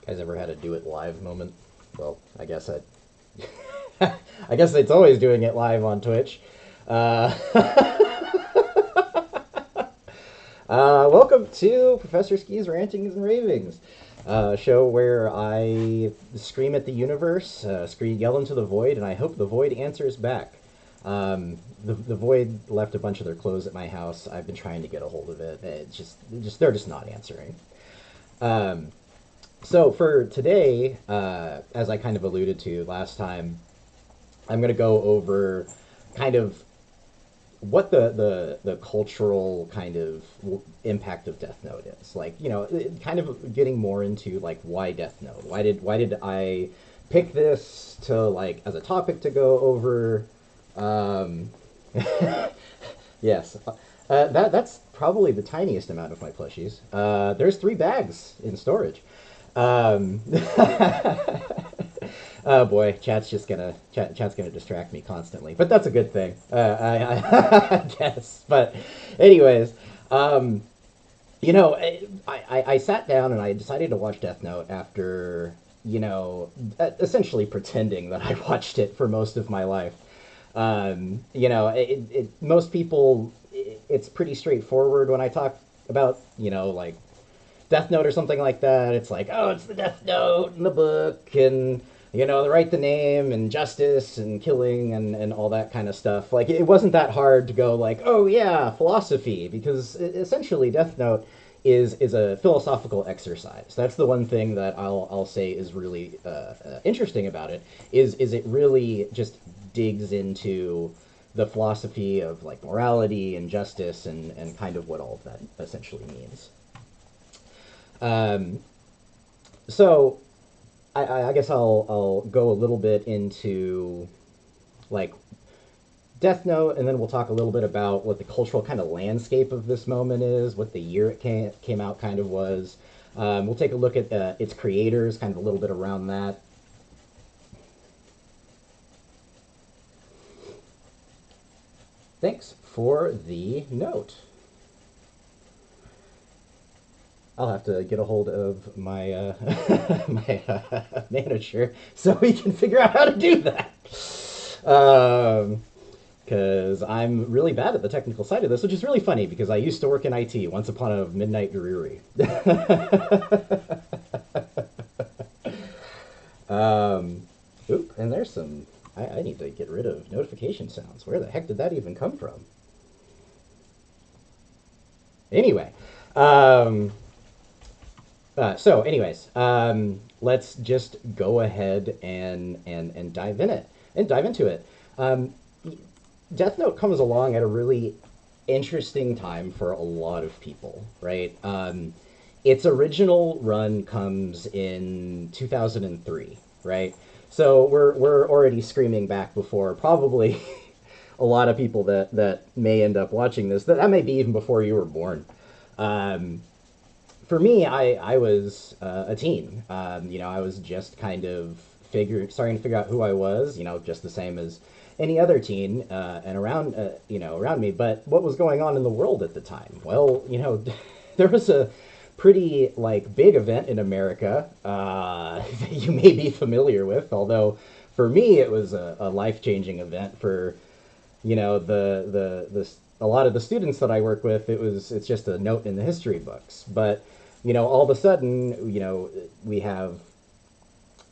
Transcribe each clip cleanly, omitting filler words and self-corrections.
guys ever had a do it live moment? Well, I guess I guess it's always doing it live on Twitch. Uh, welcome to Professor Sqee's Rantings and Ravings, a show where I scream at the universe, yell into the void, and I hope the void answers back. The void left a bunch of their clothes at my house. I've been trying to get a hold of it. They're just not answering. Um, so for today, as I kind of alluded to last time, I'm going to go over kind of what the cultural kind of impact of Death Note is. Like, kind of getting more into like why Death Note? Why did I pick this to like as a topic to go over? Um, yes, that's probably the tiniest amount of my plushies. There's 3 bags in storage. Um, oh boy, chat's gonna distract me constantly, but that's a good thing. I guess. But, anyways, um, I sat down and I decided to watch Death Note after essentially pretending that I watched it for most of my life. Most people, it's pretty straightforward when I talk about like Death Note or something like that. It's like, oh, it's the Death Note in the book, and they write the name and justice and killing and all that kind of stuff. Like, it wasn't that hard to go like, oh yeah, philosophy, because essentially Death Note is a philosophical exercise. That's the one thing that I'll say is really interesting about it. Is it really just digs into the philosophy of like morality and justice and kind of what all of that essentially means. Um, so I guess I'll go a little bit into like Death Note, and then we'll talk a little bit about what the cultural kind of landscape of this moment is, what the year it came out kind of was. We'll take a look at its creators, kind of a little bit around that. Thanks for the note. I'll have to get a hold of my my manager so we can figure out how to do that. Because I'm really bad at the technical side of this, which is really funny because I used to work in IT once upon a midnight dreary. Oop, and there's some. I need to get rid of notification sounds. Where the heck did that even come from? Anyway, um, let's just go ahead and dive into it. Um, Death Note comes along at a really interesting time for a lot of people, right? Its original run comes in 2003, right? So we're already screaming back before probably a lot of people that may end up watching this. That may be even before you were born. Um, for me, I was a teen. I was just kind of starting to figure out who I was. Just the same as any other teen and around me. But what was going on in the world at the time? Well, there was a pretty like big event in America that you may be familiar with. Although for me, it was a life changing event for the a lot of the students that I work with. It's just a note in the history books. But all of a sudden, we have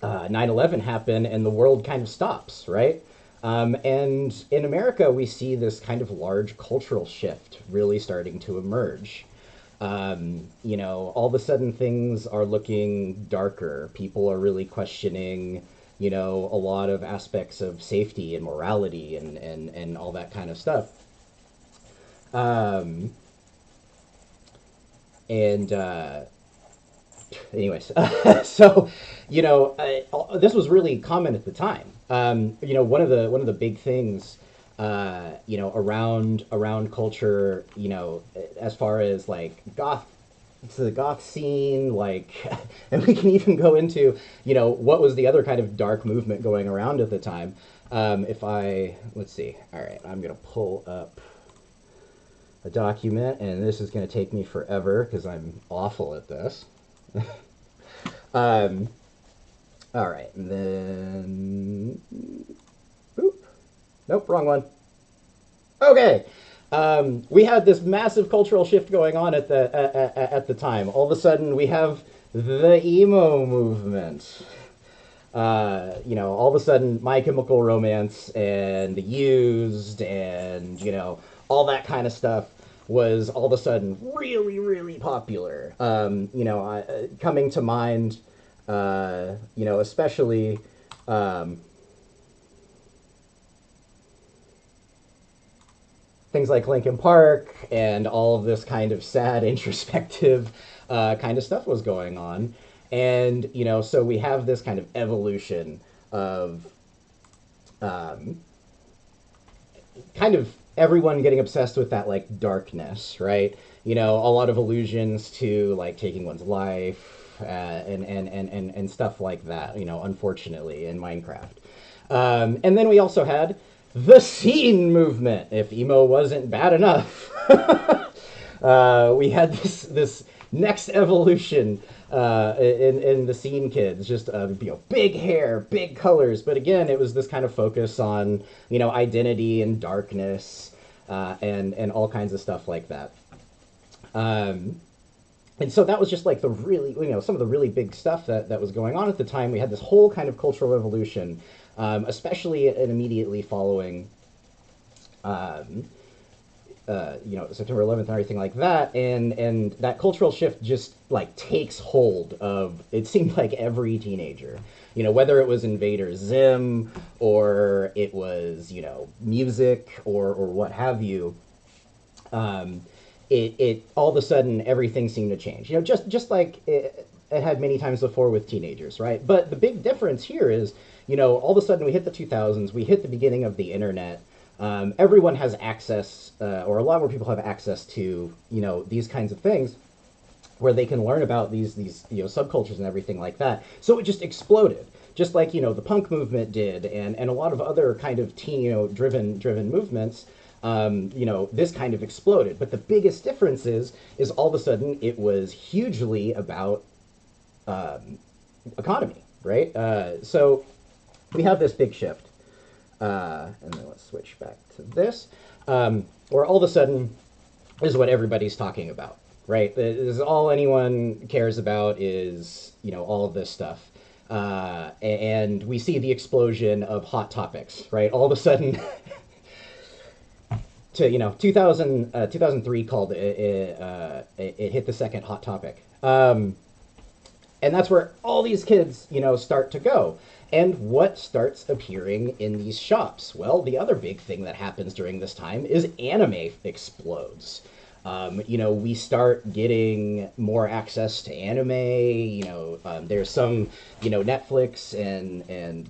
9/11 happen and the world kind of stops, right? And in America, we see this kind of large cultural shift really starting to emerge. All of a sudden things are looking darker. People are really questioning, a lot of aspects of safety and morality and all that kind of stuff. Um, and anyways, so this was really common at the time. One of the big things, around culture, as far as like the goth scene, like, and we can even go into, what was the other kind of dark movement going around at the time. Let's see. All right, I'm gonna pull up a document, and this is gonna take me forever because I'm awful at this. All right, and then, oop, nope, wrong one. Okay. We had this massive cultural shift going on at the time. All of a sudden, we have the emo movement. All of a sudden, My Chemical Romance and The Used and all that kind of stuff was all of a sudden really, really popular. Coming to mind, especially. Um, Things like Linkin Park and all of this kind of sad, introspective kind of stuff was going on. And, so we have this kind of evolution of um, kind of everyone getting obsessed with that, like, darkness, right? A lot of allusions to, like, taking one's life and stuff like that, unfortunately, in Minecraft. And then we also had the scene movement. If emo wasn't bad enough, we had this next evolution in the scene kids. Just big hair, big colors, but again, it was this kind of focus on identity and darkness and all kinds of stuff like that. Um, and so that was just like the really, some of the really big stuff that was going on at the time. We had this whole kind of cultural revolution, especially and immediately following, um, September 11th and everything like that. And that cultural shift just like takes hold of, it seemed like every teenager, whether it was Invader Zim or it was, music or what have you. Um, it all of a sudden everything seemed to change. Just like it had many times before with teenagers, right? But the big difference here is, all of a sudden we hit the 2000s, we hit the beginning of the internet. Everyone has access, or a lot more people have access to, these kinds of things, where they can learn about these subcultures and everything like that. So it just exploded, just like the punk movement did, and a lot of other kind of teen driven movements. This kind of exploded. But the biggest difference is all of a sudden it was hugely about economy, right? So we have this big shift, and then let's switch back to this, where all of a sudden is what everybody's talking about, right? This is all anyone cares about is all of this stuff. And we see the explosion of hot topics, right? All of a sudden, to 2003 called it hit the second hot topic, and that's where all these kids start to go. And what starts appearing in these shops? Well, the other big thing that happens during this time is anime explodes. We start getting more access to anime. There's some, Netflix and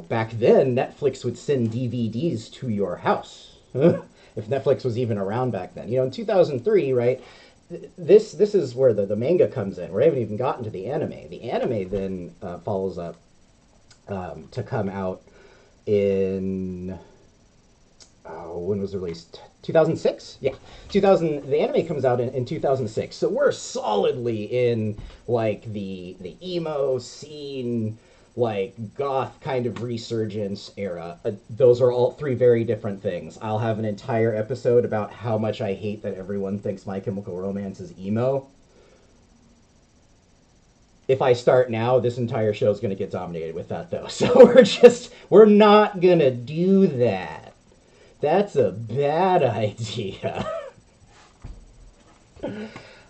back then Netflix would send DVDs to your house. If Netflix was even around back then. In 2003, right? This is where the manga comes in. We haven't even gotten to the anime. The anime then follows up to come out in when was it released? 2006? Yeah, 2000. The anime comes out in 2006. So we're solidly in like the emo scene, like goth kind of resurgence era. Those are all three very different things. I'll have an entire episode about how much I hate that everyone thinks My Chemical Romance is emo. If I start now, this entire show is going to get dominated with that, though. So we're not going to do that. That's a bad idea.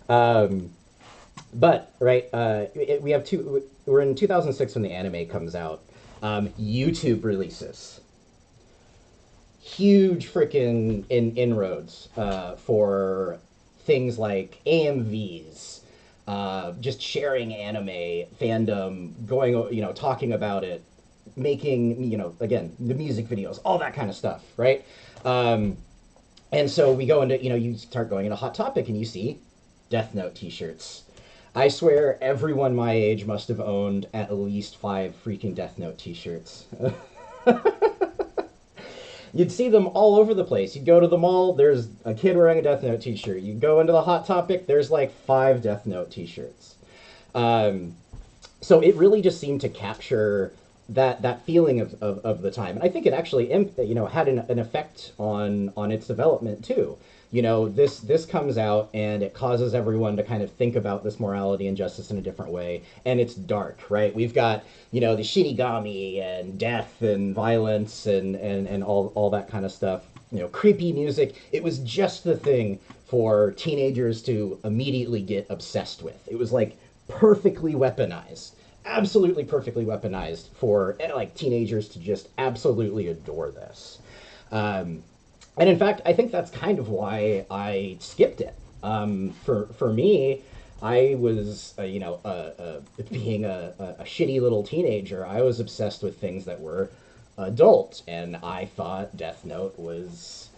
um, but right, we have two. We're in 2006 when the anime comes out. YouTube releases huge freaking inroads for things like AMVs, just sharing anime fandom, going talking about it, making again the music videos, all that kind of stuff, right? Um, and so we go into you start going into Hot Topic and you see Death Note T-shirts. I swear everyone my age must have owned at least 5 freaking Death Note T-shirts. You'd see them all over the place. You'd go to the mall, there's a kid wearing a Death Note T-shirt. You go into the Hot Topic, there's like 5 Death Note T-shirts. Um, So it really just seemed to capture that feeling of the time, and I think it actually had an effect on its development too. This comes out and it causes everyone to kind of think about this morality and justice in a different way, and it's dark, right? We've got the shinigami and death and violence and all that kind of stuff. Creepy music. It was just the thing for teenagers to immediately get obsessed with. It was like perfectly weaponized, absolutely perfectly weaponized for like teenagers to just absolutely adore this. And in fact, I think that's kind of why I skipped it. For me, I was being a shitty little teenager. I was obsessed with things that were adult, and I thought Death Note was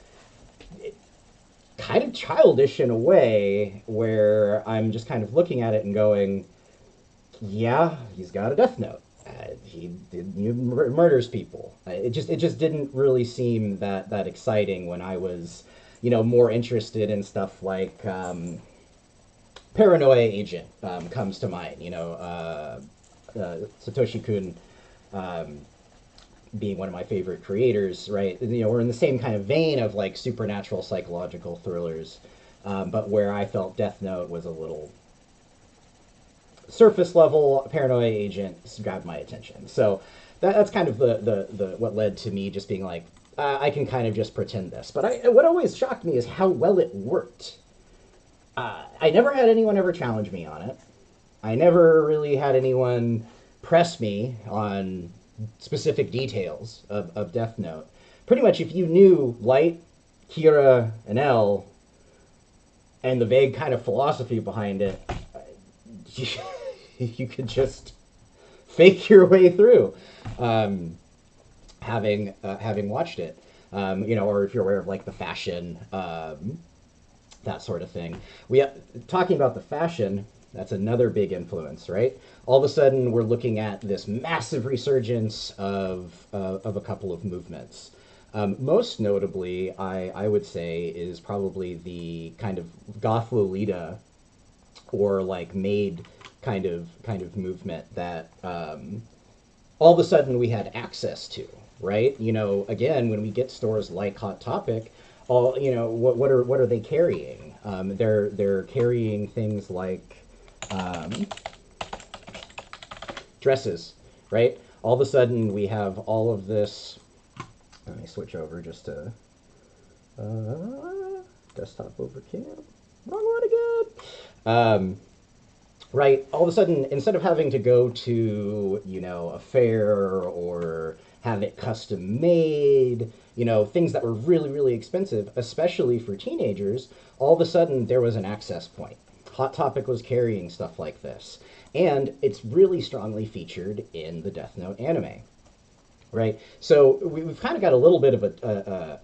kind of childish in a way, where I'm just kind of looking at it and going, yeah, he's got a death note. He murders people. It just didn't really seem that exciting when I was, more interested in stuff like Paranoia Agent comes to mind. Satoshi Kun being one of my favorite creators, right? We're in the same kind of vein of like supernatural psychological thrillers, but where I felt Death Note was a little surface level. Paranoia Agent grabbed my attention. So that's kind of the what led to me just being like, I can kind of just pretend this. But what always shocked me is how well it worked. I never had anyone ever challenge me on it. I never really had anyone press me on specific details of Death Note. Pretty much, if you knew Light, Kira, and L, and the vague kind of philosophy behind it, you could just fake your way through, having watched it, or if you're aware of like the fashion, that sort of thing. Talking about the fashion, that's another big influence, right? All of a sudden, we're looking at this massive resurgence of a couple of movements. Most notably, I would say, is probably the kind of goth Lolita or like maid kind of movement that all of a sudden we had access to, right? Again, when we get stores like Hot Topic, what are they carrying? They're carrying things like dresses, right? All of a sudden we have all of this. Let me switch over just to desktop over cam. Wrong one again. Right, all of a sudden, instead of having to go to, a fair or have it custom made, things that were really, really expensive, especially for teenagers, all of a sudden there was an access point. Hot Topic was carrying stuff like this. And it's really strongly featured in the Death Note anime. Right, so we've kind of got a little bit of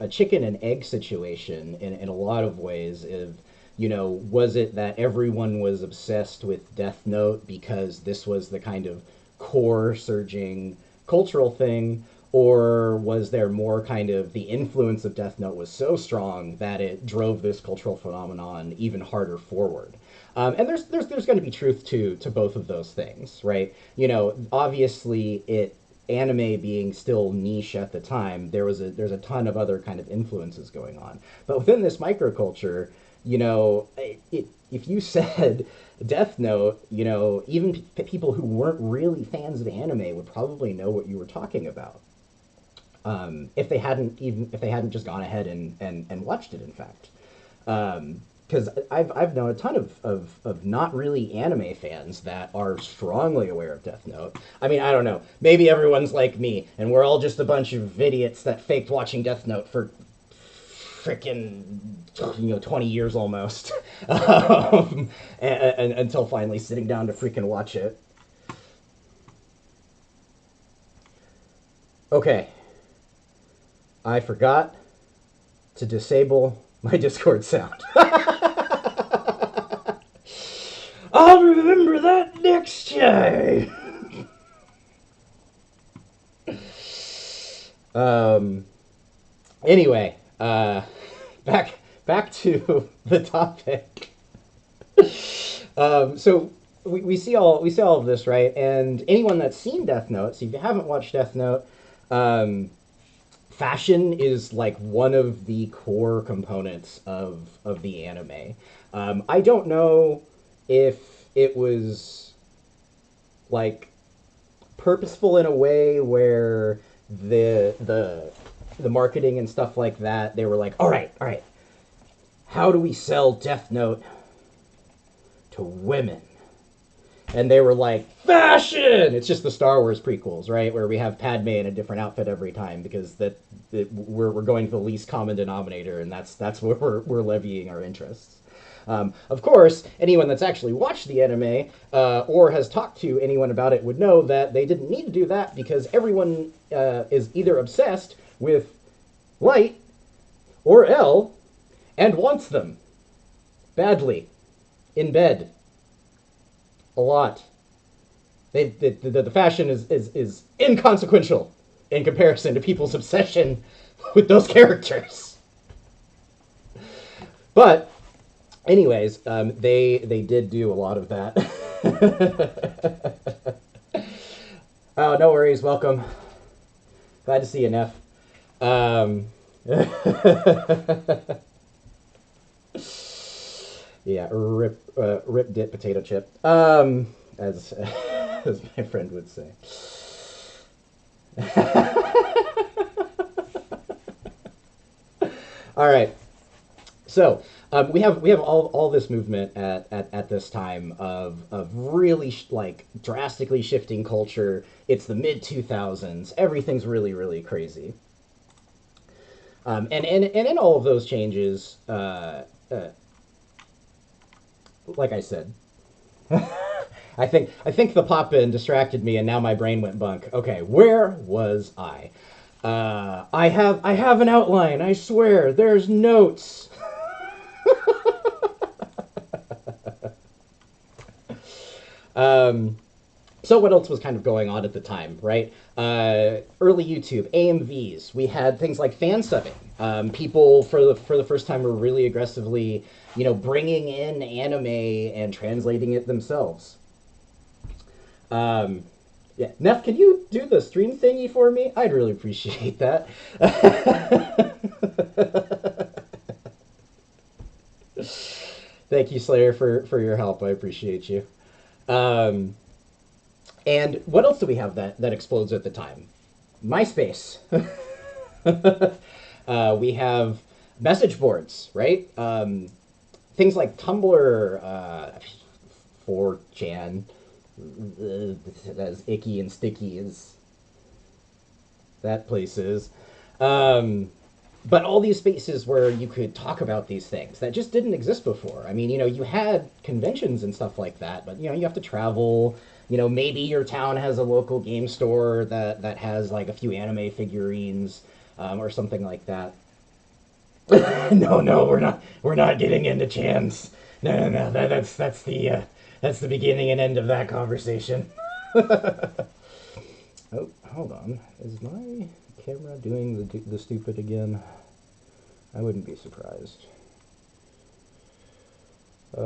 a chicken and egg situation in a lot of ways. Was it that everyone was obsessed with Death Note because this was the kind of core surging cultural thing, or was there more kind of the influence of Death Note was so strong that it drove this cultural phenomenon even harder forward? And there's going to be truth to both of those things, right? Obviously anime being still niche at the time, there's a ton of other kind of influences going on, but within this microculture, if you said Death Note, even people who weren't really fans of anime would probably know what you were talking about. If they hadn't just gone ahead and watched it, in fact. Because I've known a ton of not really anime fans that are strongly aware of Death Note. I mean, I don't know. Maybe everyone's like me, and we're all just a bunch of idiots that faked watching Death Note for freaking 20 years almost, and until finally sitting down to freaking watch it. Okay, I forgot to disable my Discord sound. I'll remember that next time. Anyway, back to the topic. So we see all of this, right? And anyone that's seen Death Note, so if you haven't watched Death Note, um, fashion is like one of the core components of the anime. I don't know if it was like purposeful in a way where the marketing and stuff like that, they were like, all right, how do we sell Death Note to women? And they were like, fashion. It's just the Star Wars prequels, right, where we have Padme in a different outfit every time because we're going to the least common denominator, and that's where we're levying our interests. Of course, anyone that's actually watched the anime or has talked to anyone about it would know that they didn't need to do that because everyone is either obsessed with light or L and wants them badly in bed a lot. The fashion is inconsequential in comparison to people's obsession with those characters. But anyways, they did do a lot of that. Oh, no worries. Welcome. Glad to see you, Neff. Yeah, rip dip potato chip. As as my friend would say. All right. So we have all this movement at this time of really like drastically shifting culture. It's the mid 2000s. Everything's really crazy. And in all of those changes, like I said, I think the pop in distracted me, and now my brain went bunk. Okay, where was I? I have an outline. I swear, there's notes. Um, so what else was kind of going on at the time, right? Early YouTube, AMVs. We had things like fan subbing. People for the first time were really aggressively, bringing in anime and translating it themselves. Um, yeah, Neff, can you do the stream thingy for me? I'd really appreciate that. Thank you, Slayer, for your help. I appreciate you. Um, and what else do we have that explodes at the time? MySpace. We have message boards, right? Things like Tumblr, 4chan, as icky and sticky as that place is. Um, but all these spaces where you could talk about these things that just didn't exist before. I mean, you had conventions and stuff like that, but you have to travel. Maybe your town has a local game store that has like a few anime figurines or something like that. No, we're not getting into chans. No. That's the beginning and end of that conversation. Oh, hold on. Is my camera doing the stupid again? I wouldn't be surprised. Because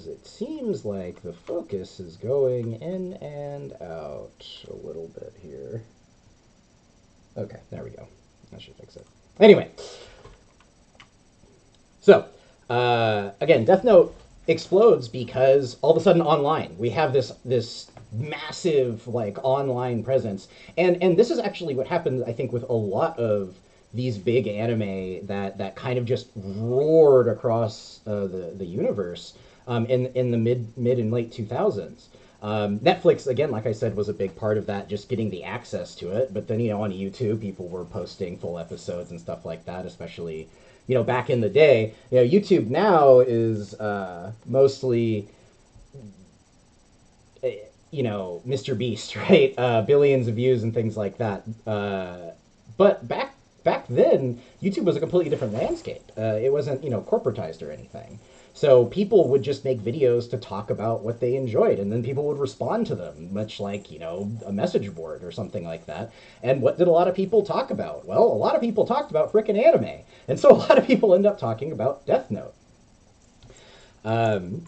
it seems like the focus is going in and out a little bit here. Okay, there we go. That should fix it. Anyway, so again, Death Note explodes because all of a sudden online we have this massive like online presence, and this is actually what happened I think with a lot of these big anime that kind of just roared across the universe in the mid and late 2000s. Netflix, again, like I said, was a big part of that, just getting the access to it. But then, on YouTube, people were posting full episodes and stuff like that, especially, back in the day. YouTube now is mostly, Mr. Beast, right? Billions of views and things like that. But back then, YouTube was a completely different landscape. It wasn't, corporatized or anything. So people would just make videos to talk about what they enjoyed, and then people would respond to them, much like, a message board or something like that. And what did a lot of people talk about? Well, a lot of people talked about frickin' anime. And so a lot of people end up talking about Death Note. Um,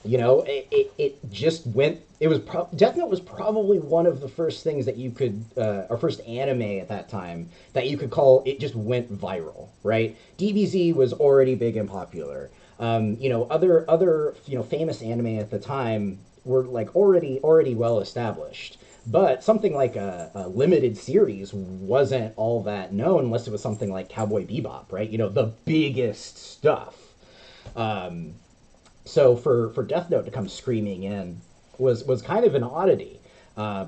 It just went. It was Death Note was probably one of the first things that you could, or first anime at that time that you could call it just went viral, right? DBZ was already big and popular. Other famous anime at the time were like already well established. But something like a limited series wasn't all that known unless it was something like Cowboy Bebop, right? The biggest stuff. Um, so for Death Note to come screaming in was kind of an oddity,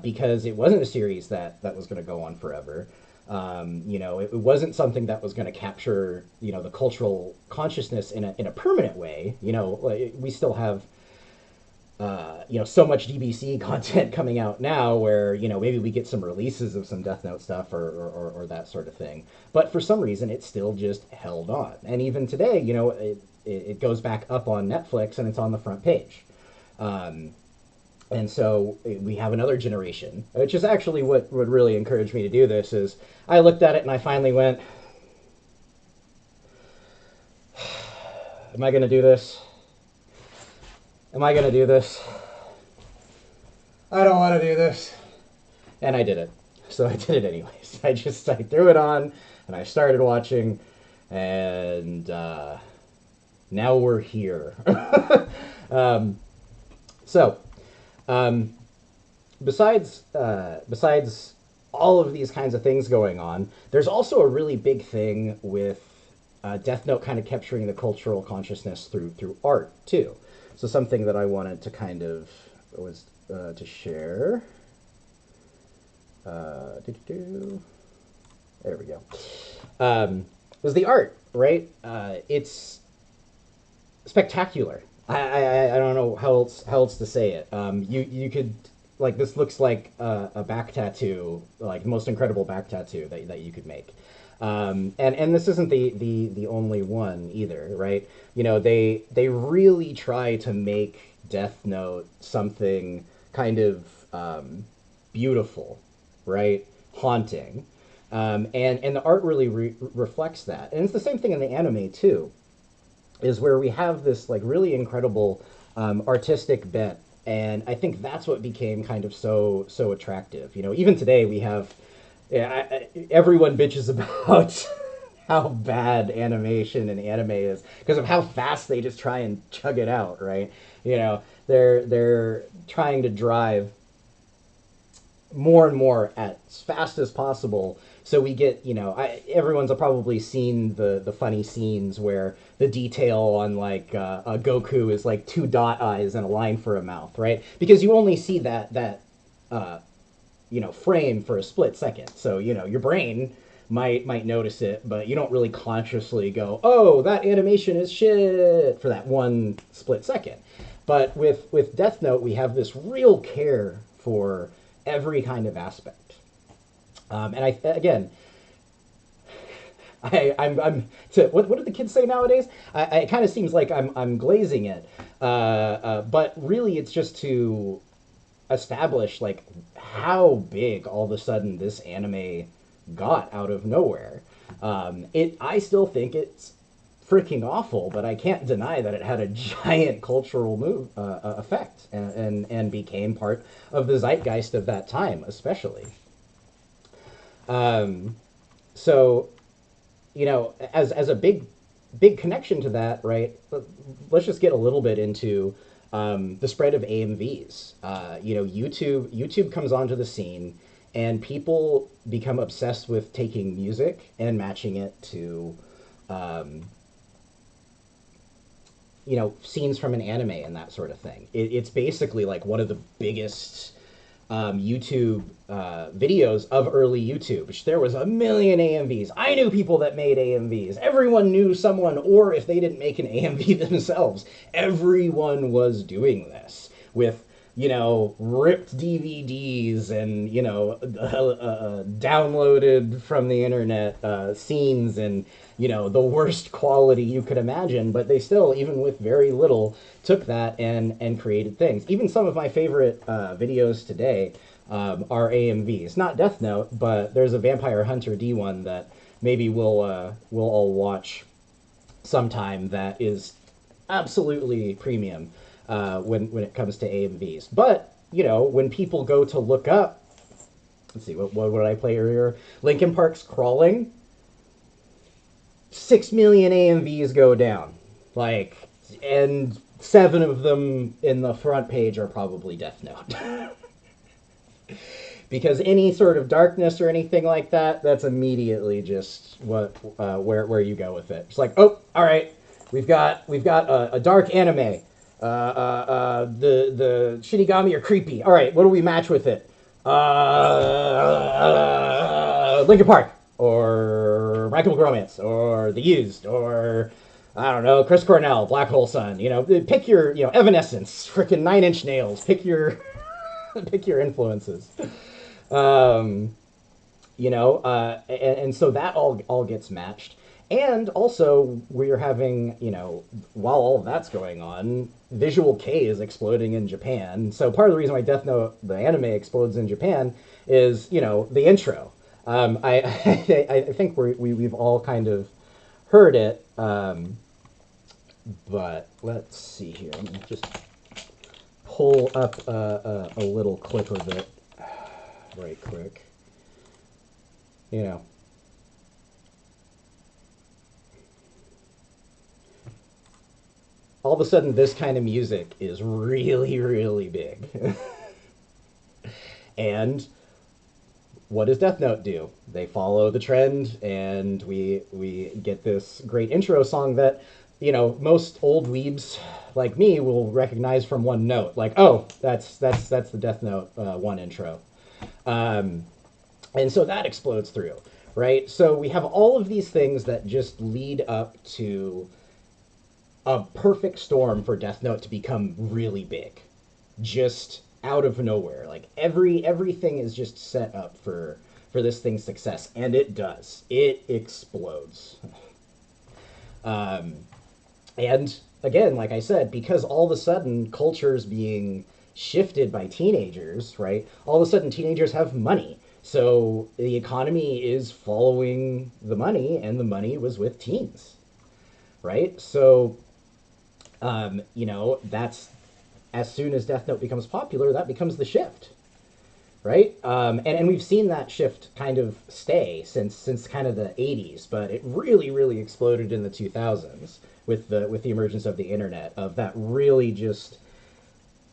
because it wasn't a series that was going to go on forever. It wasn't something that was going to capture the cultural consciousness in a permanent way. Like, we still have so much DBC content coming out now where maybe we get some releases of some Death Note stuff or that sort of thing. But for some reason, it still just held on, and even today, it goes back up on Netflix and it's on the front page. Um, and so we have another generation, which is actually what would really encourage me to do this. Is I looked at it and I finally went, "Am I going to do this? Am I going to do this? I don't want to do this." And I did it. So I did it anyways. I threw it on and I started watching, and now we're here. um, so, um, besides all of these kinds of things going on, there's also a really big thing with Death Note kind of capturing the cultural consciousness through art too. So something that I wanted to kind of was to share. There we go. Was the art, right? It's spectacular. I don't know how else to say it. You could, like, this looks like a back tattoo, like the most incredible back tattoo that you could make. And this isn't the only one either, right? They really try to make Death Note something kind of beautiful, right? Haunting. And the art really reflects that. And it's the same thing in the anime too, is where we have this like really incredible artistic bent, and I think that's what became kind of so attractive. Even today we have, yeah, everyone bitches about how bad animation and anime is because of how fast they just try and chug it out, right? They're trying to drive more and more as fast as possible. So we get, everyone's probably seen the funny scenes where the detail on like Goku is like two dot eyes and a line for a mouth, right? Because you only see that uh, frame for a split second. So your brain might notice it, but you don't really consciously go, "Oh, that animation is shit," for that one split second. But with Death Note, we have this real care for every kind of aspect. And again, I'm to what did the kids say nowadays? It kind of seems like I'm glazing it, but really it's just to establish like how big all of a sudden this anime got out of nowhere. I still think it's freaking awful, but I can't deny that it had a giant cultural effect, and became part of the zeitgeist of that time, especially. Um, so as a big connection to that, right? Let's just get a little bit into the spread of AMVs. YouTube comes onto the scene, and people become obsessed with taking music and matching it to um, scenes from an anime and that sort of thing. It's basically like one of the biggest YouTube videos of early YouTube. Which there was a million AMVs. I knew people that made AMVs. Everyone knew someone, or if they didn't make an AMV themselves, everyone was doing this with ripped DVDs and downloaded from the internet scenes and the worst quality you could imagine. But they still, even with very little, took that and created things. Even some of my favorite videos today are AMVs. Not Death Note, but there's a Vampire Hunter D one that maybe we'll all watch sometime that is absolutely premium. when it comes to AMVs. But you know, when people go to look up, let's see, what did I play earlier? Linkin Park's Crawling. 6 million AMVs go down, like, and 7 of them in the front page are probably Death Note. Because any sort of darkness or anything like that, that's immediately just where you go with it. It's like, oh, all right, we've got a dark anime. The Shinigami are creepy. All right, what do we match with it? Linkin Park or My Chemical Romance or The Used or I don't know, Chris Cornell, Black Hole Sun. You know, pick your Evanescence, freaking Nine Inch Nails. Pick your pick your influences. Um, and so that all gets matched. And also, we're having, while all of that's going on, Visual K is exploding in Japan. So part of the reason why Death Note, the anime, explodes in Japan is, the intro. I think we've all kind of heard it, but let's see here. Let me just pull up a little clip of it right quick. All of a sudden this kind of music is really, really big. And what does Death Note do? They follow the trend, and we get this great intro song that, most old weebs like me will recognize from one note. Like, oh, that's the Death Note 1 intro. And so that explodes through, right? So we have all of these things that just lead up to a perfect storm for Death Note to become really big, just out of nowhere. Like everything is just set up for this thing's success, and it does. It explodes. And again, like I said, because all of a sudden culture's being shifted by teenagers, right? All of a sudden teenagers have money. So the economy is following the money, and the money was with teens, right? So that's as soon as Death Note becomes popular, that becomes the shift, right? And we've seen that shift kind of stay since kind of the 80s, but it really, really exploded in the 2000s with the emergence of the internet, of that really just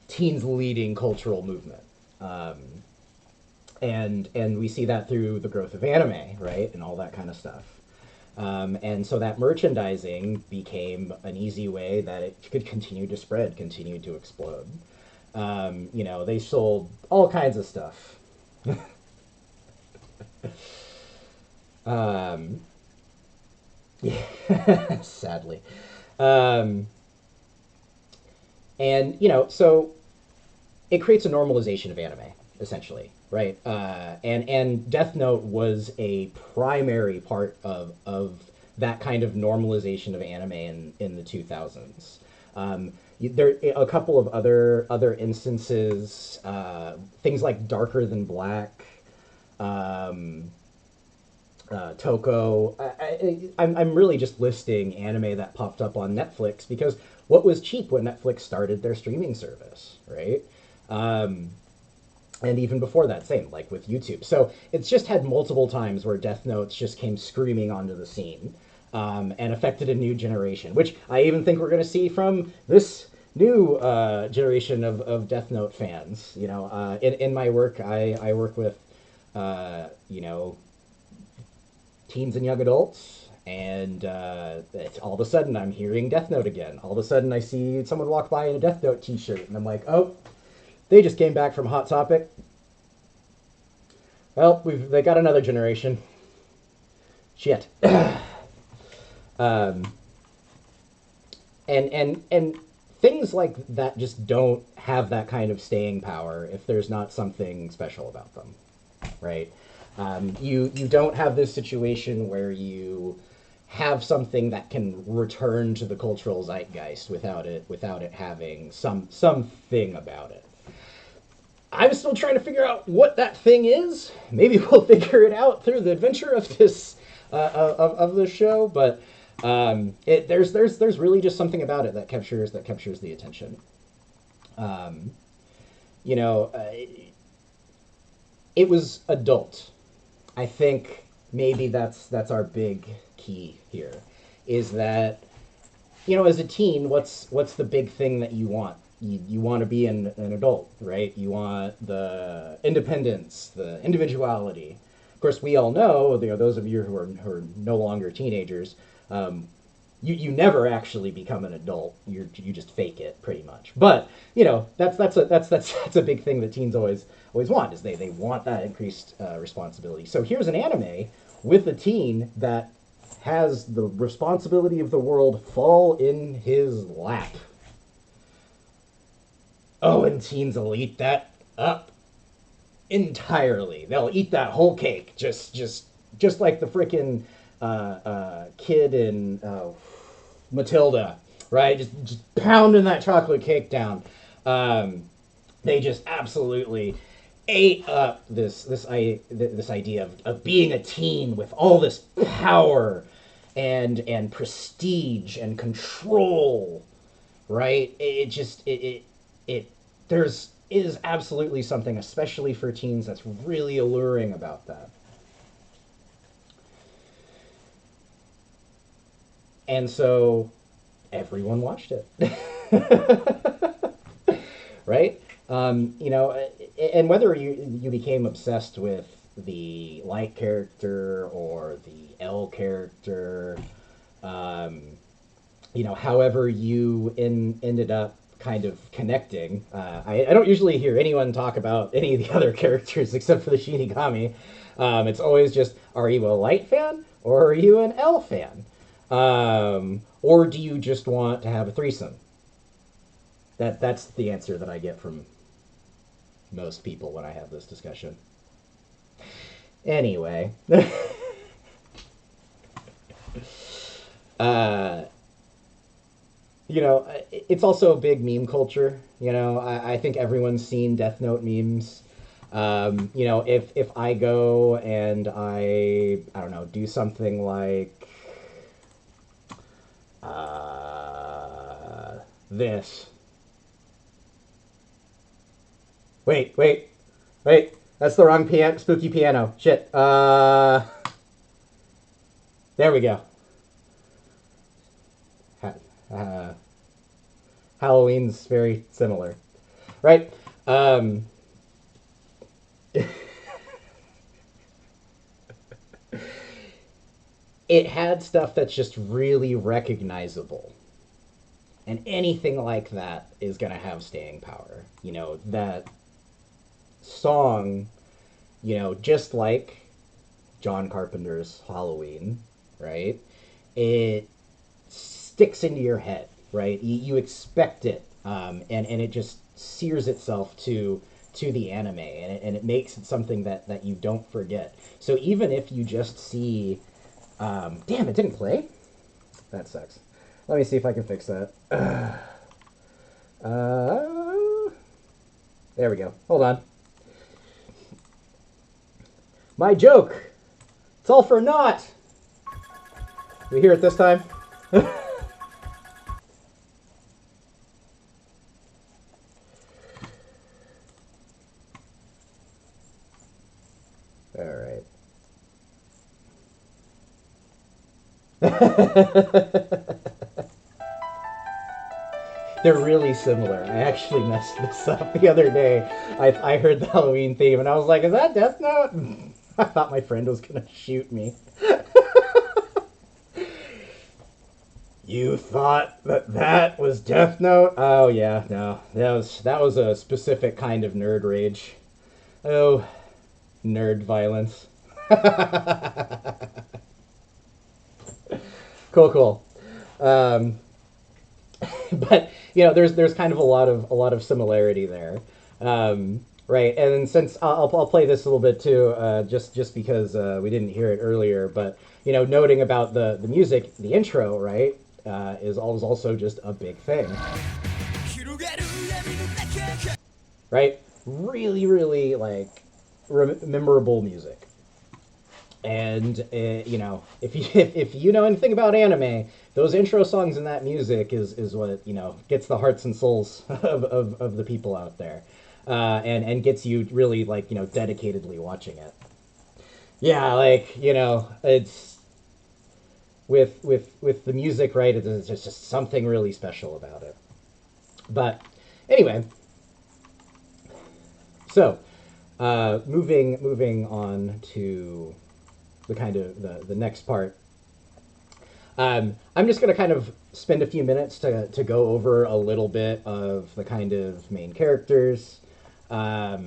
teens leading cultural movement. And we see that through the growth of anime, right, and all that kind of stuff. And so that merchandising became an easy way that it could continue to spread, continue to explode. They sold all kinds of stuff. Yeah, sadly. Um, so it creates a normalization of anime, essentially, right? And Death Note was a primary part of that kind of normalization of anime in the 2000s. There a couple of other instances, things like Darker Than Black, um, Toko. I'm really just listing anime that popped up on Netflix because what was cheap when Netflix started their streaming service, right? Um, and even before that, same, like with YouTube. So it's just had multiple times where Death Notes just came screaming onto the scene, and affected a new generation, which I even think we're going to see from this new generation of Death Note fans. In my work, I work with, you know, teens and young adults, and it's, all of a sudden I'm hearing Death Note again. All of a sudden I see someone walk by in a Death Note t-shirt, and I'm like, oh, they just came back from Hot Topic. Well, they got another generation. Shit. um, and things like that just don't have that kind of staying power if there's not something special about them, right? You don't have this situation where you have something that can return to the cultural zeitgeist without it having something about it. I'm still trying to figure out what that thing is. Maybe we'll figure it out through the adventure of this of the show. But there's really just something about it that captures the attention. Um, you know, it was adult. I think maybe that's our big key here, is that as a teen, what's the big thing that you want? You want to be an adult, right? You want the independence, the individuality. Of course, we all know, those of you who are no longer teenagers, um, you never actually become an adult. You just fake it pretty much. But that's a big thing that teens always want, is they want that increased responsibility. So here's an anime with a teen that has the responsibility of the world fall in his lap. Oh, and teens will eat that up entirely. They'll eat that whole cake, just like the freaking kid in Matilda, right? Just pounding that chocolate cake down. Um, they just absolutely ate up this idea of being a teen with all this power and prestige and control, right? It there's is absolutely something, especially for teens, that's really alluring about that. And so everyone watched it. Right? And whether you became obsessed with the Light character or the L character, um, however you ended up kind of connecting. I don't usually hear anyone talk about any of the other characters except for the Shinigami. It's always just, are you a Light fan or are you an L fan? Or do you just want to have a threesome? That's the answer that I get from most people when I have this discussion. Anyway, uh, it's also a big meme culture. I think everyone's seen Death Note memes. If I go and I don't know, do something like this. Wait. That's the wrong spooky piano. Shit. There we go. Uh, Halloween's very similar, right? It had stuff that's just really recognizable. And anything like that is going to have staying power. That song, just like John Carpenter's Halloween, right? It sticks into your head, right? You expect it, and it just sears itself to the anime, and it makes it something that you don't forget. So even if you just see, damn, it didn't play. That sucks. Let me see if I can fix that. There we go. Hold on. My joke. It's all for naught. We hear it this time? All right. They're really similar. I actually messed this up the other day. I heard the Halloween theme and I was like, is that Death Note? I thought my friend was going to shoot me. You thought that was Death Note? Oh yeah, no. That was a specific kind of nerd rage. Oh, nerd violence. Cool. Um, but there's kind of a lot of similarity there, right? And since I'll play this a little bit too, just because we didn't hear it earlier, but noting about the music, the intro, right, is always also just a big thing, right? Really, really like memorable music. And if you if you know anything about anime, those intro songs and that music is what gets the hearts and souls of the people out there, and gets you really like dedicatedly watching it. Yeah, like it's with the music, right? It's just something really special about it. But anyway, so moving on to the kind of the next part. I'm just going to kind of spend a few minutes to go over a little bit of the kind of main characters, a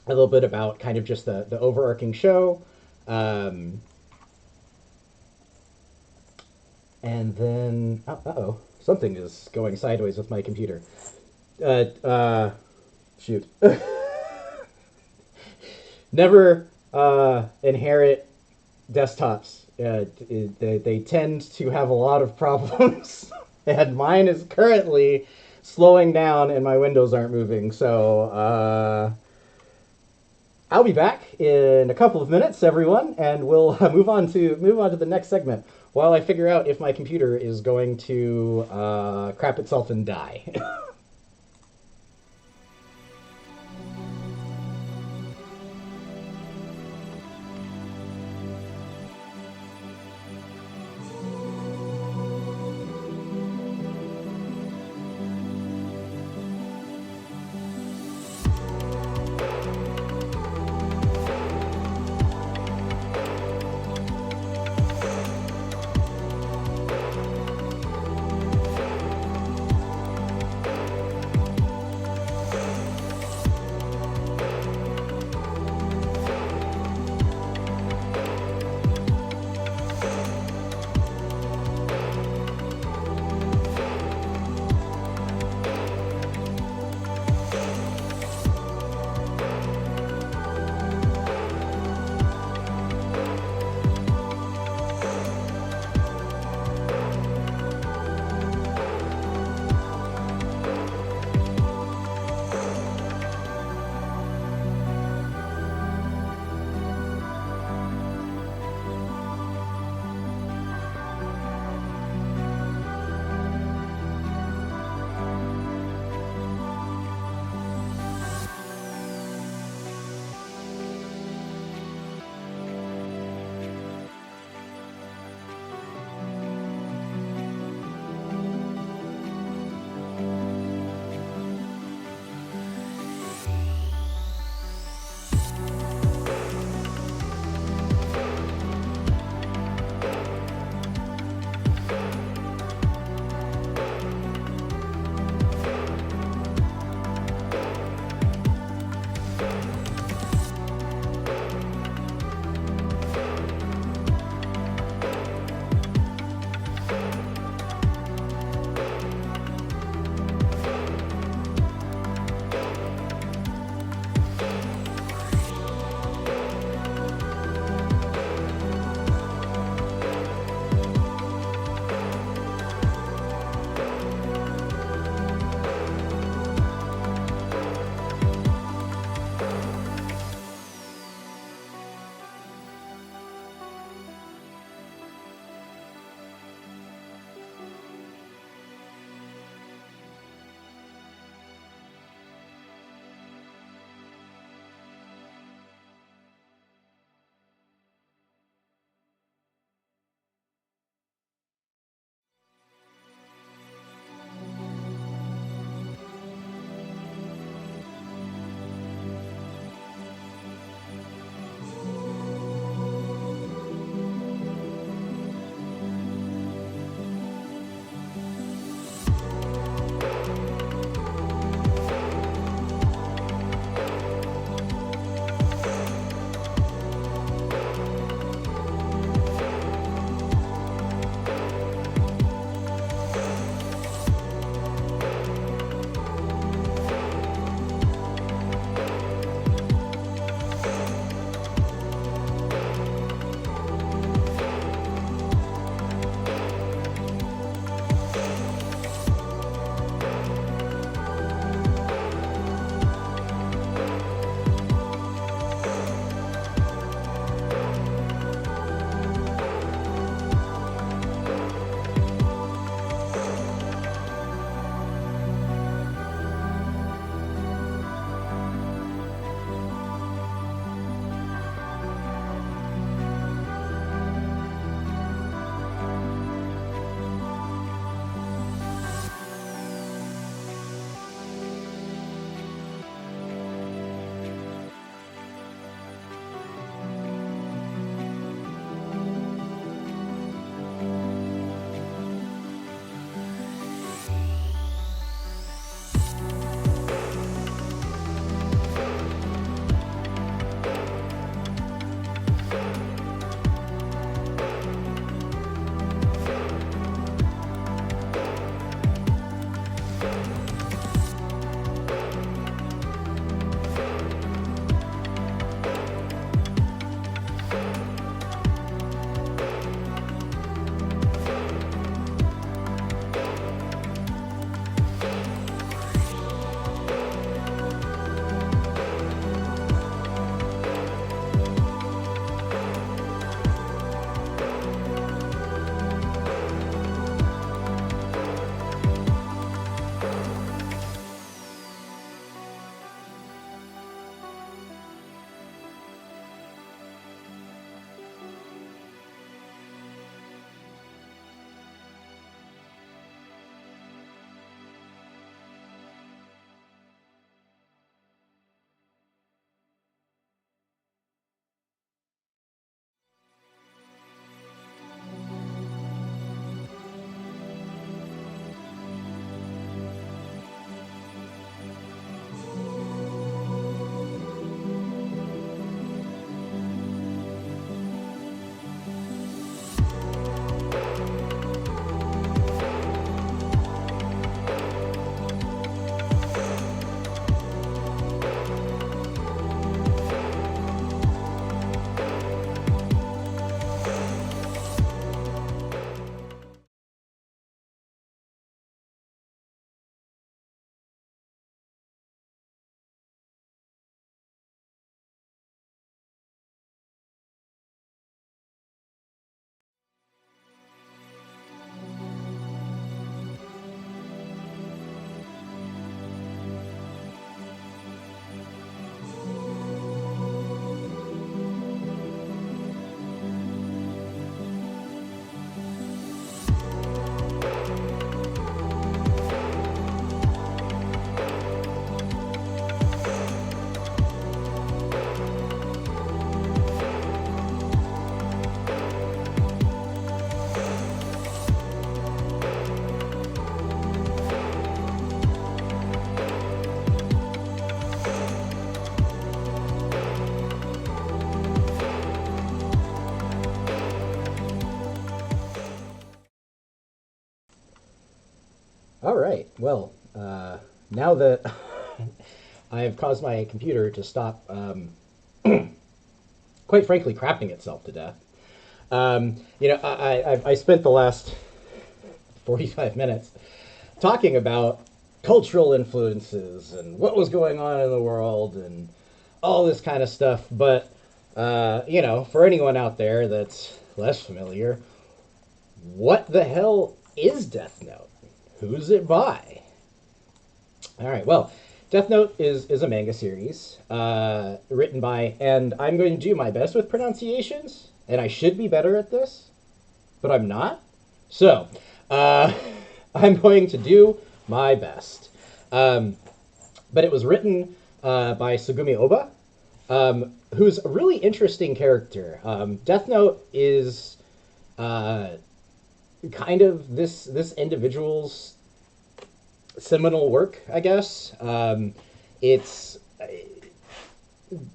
little bit about kind of just the overarching show, um, and then oh, something is going sideways with my computer. Uh, uh, Shoot. Never inherit desktops. They tend to have a lot of problems, and mine is currently slowing down, and my windows aren't moving. So I'll be back in a couple of minutes, everyone, and we'll move on to the next segment while I figure out if my computer is going to crap itself and die. All right. Well, now that I have caused my computer to stop, quite frankly, crapping itself to death, I spent the last 45 minutes talking about cultural influences and what was going on in the world and all this kind of stuff. But, for anyone out there that's less familiar, what the hell is Death Note? Who's it by? All right, well, Death Note is a manga series written by, and I'm going to do my best with pronunciations, and I should be better at this, but I'm not. So, uh, I'm going to do my best. Um, but it was written by Sugumi Oba, who's a really interesting character. Death Note is uh, kind of this individual's seminal work, I guess. It's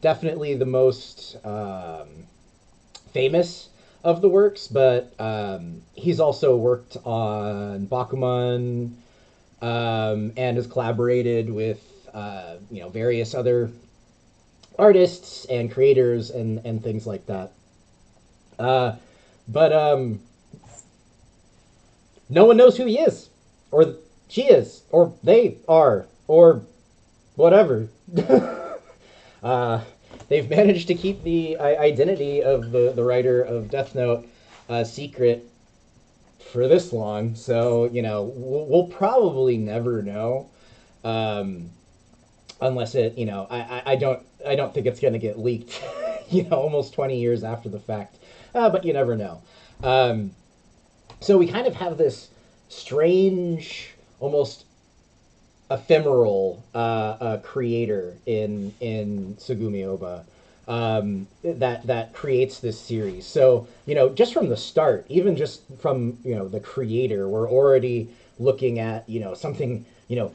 definitely the most famous of the works, but he's also worked on Bakuman and has collaborated with various other artists and creators and things like that. But no one knows who he is, or she is, or they are, or whatever. uh, they've managed to keep the identity of the writer of Death Note secret for this long, so we'll probably never know, um, unless it I don't think it's going to get leaked, almost 20 years after the fact, but you never know. Um, so we kind of have this strange, almost ephemeral creator in Sugumi Oba that creates this series. So just from the start, even just from the creator, we're already looking at something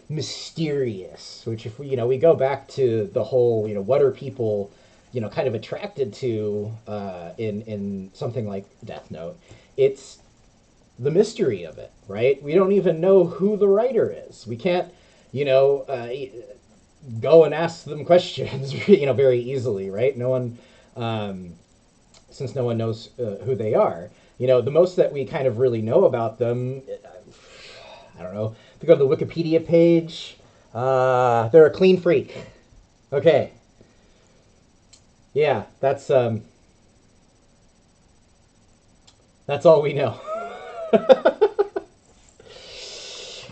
mysterious. Which if we go back to the whole what are people kind of attracted to in something like Death Note, it's the mystery of it, right? We don't even know who the writer is. We can't, you know, uh, go and ask them questions, very easily, right? No one, um, since no one knows who they are. The most that we kind of really know about them, I don't know. If you go to the Wikipedia page, they're a clean freak. Okay, yeah, that's all we know.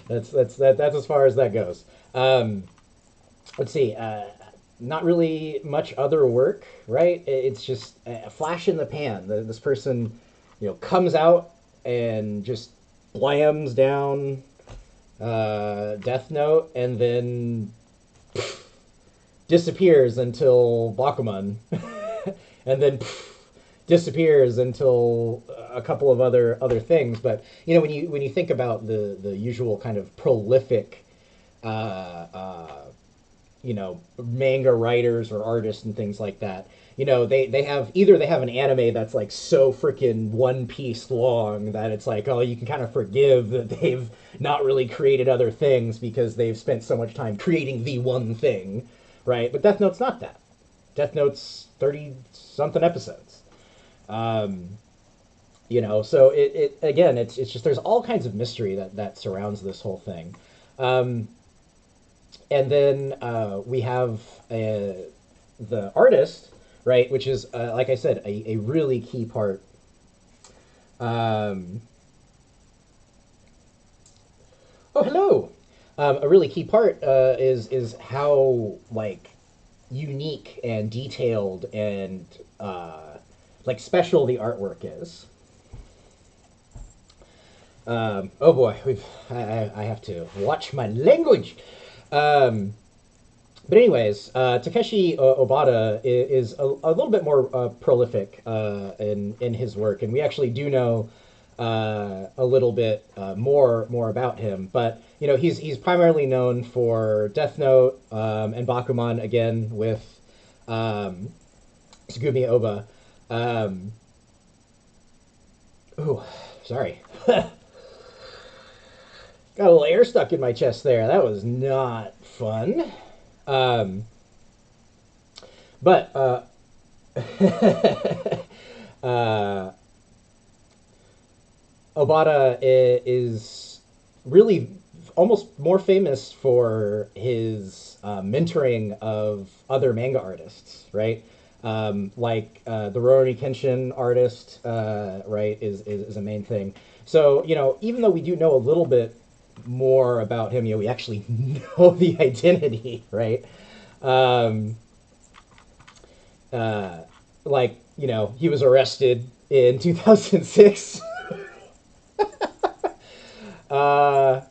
That's as far as that goes. Let's see. Not really much other work, right? It's just a flash in the pan. This person, comes out and just blams down Death Note, and then disappears until Bakuman, and then disappears until a couple of other things. But when you think about the usual kind of prolific manga writers or artists and things like that. They have an anime that's like so freaking One Piece long that it's like, oh, you can kind of forgive that they've not really created other things because they've spent so much time creating the one thing, right? But Death Note's not that. Death Note's 30 something episodes. Um, so it again, it's just there's all kinds of mystery that surrounds this whole thing. Um, and then we have the artist, right, which is like I said, a really key part. Um, oh, hello. A really key part is how like unique and detailed and like special the artwork is. Oh boy, I have to watch my language. Um, But anyways, Takeshi Obata is a little bit more prolific in his work, and we actually do know a little bit more about him. But he's primarily known for Death Note and Bakuman again with um, Tsugumi Oba. Um, ooh, sorry. Got a little air stuck in my chest there. That was not fun. Um, but uh, Obata is really almost more famous for his mentoring of other manga artists, right? The Rurouni Kenshin artist, right, is a main thing. So, even though we do know a little bit more about him, we actually know the identity, right? Um, uh, he was arrested in 2006 uh,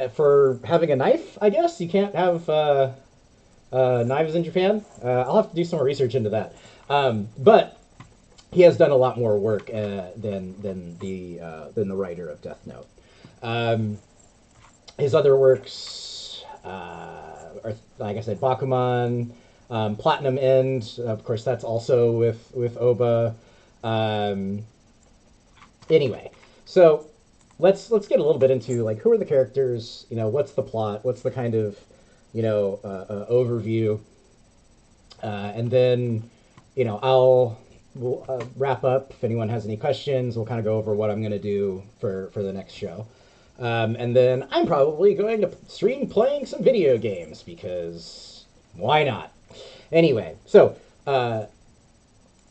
for having a knife. I guess you can't have knives in Japan. I'll have to do some more research into that. But he has done a lot more work than the writer of Death Note. Um, his other works are, like I said, Bakuman, Platinum End. Of course, that's also with Oba. Um, anyway, so let's get a little bit into like who are the characters. What's the plot? What's the kind of overview, and then we'll wrap up. If anyone has any questions, we'll kind of go over what I'm going to do for the next show. And then I'm probably going to stream playing some video games because why not? Anyway, so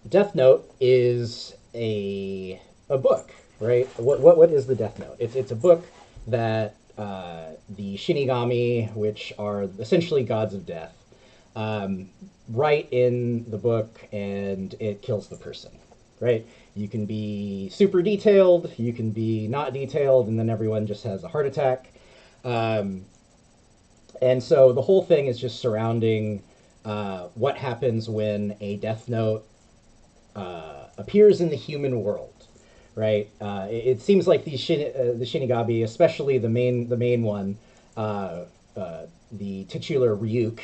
Death Note is a book, right? What is the Death Note? It's a book that the Shinigami, which are essentially gods of death, um, write in the book, and it kills the person, right? You can be super detailed, you can be not detailed, and then everyone just has a heart attack. Um, and so the whole thing is just surrounding what happens when a Death Note appears in the human world, right? It seems like the Shinigami, especially the main one, uh, the titular Ryuk,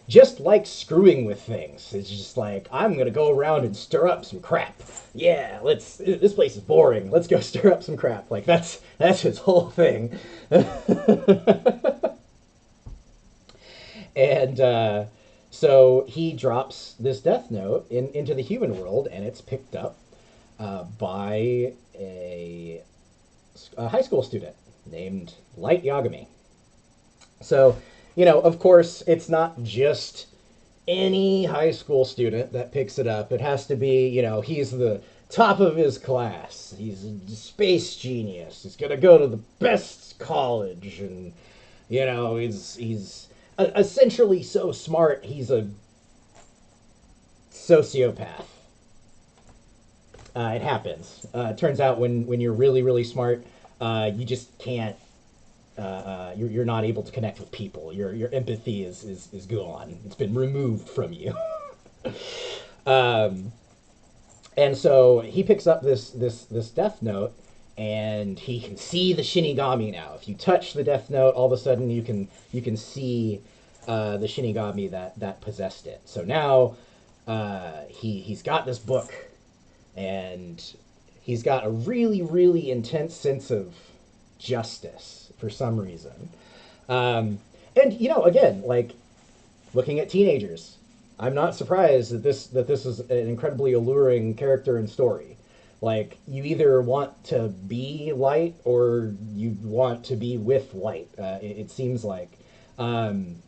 just like screwing with things. It's just like, I'm gonna go around and stir up some crap. Yeah, this place is boring. Let's go stir up some crap. Like that's his whole thing. And so he drops this death note into the human world, and it's picked up by a high school student named Light Yagami. So, of course, it's not just any high school student that picks it up. It has to be, he's the top of his class. He's a space genius. He's going to go to the best college, and, he's essentially so smart, he's a sociopath. It happens. It turns out when you're really, really smart, you just can't you're not able to connect with people. Your empathy is gone. It's been removed from you. um, and so he picks up this death note, and he can see the Shinigami now. If you touch the death note, all of a sudden you can see the Shinigami that possessed it. So now he's got this book, and he's got a really, really intense sense of justice for some reason. And again, like looking at teenagers, I'm not surprised that this is an incredibly alluring character and story. Like, you either want to be Light or you want to be with Light. It seems like, from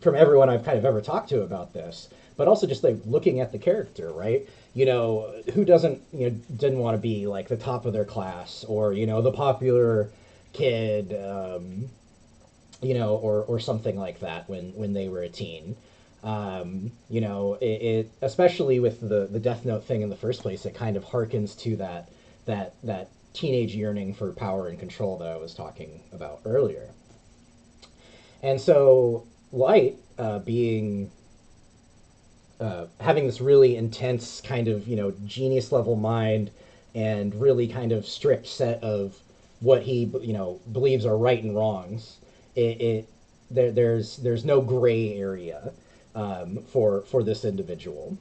everyone I've kind of ever talked to about this, but also just like looking at the character, right? Who didn't want to be like the top of their class, or the popular kid, or something like that when they were a teen. It especially with the Death Note thing in the first place, it kind of harkens to that teenage yearning for power and control that I was talking about earlier. And so Light, being having this really intense kind of genius level mind, and really kind of strict set of what he believes are right and wrongs. There's no gray area for this individual,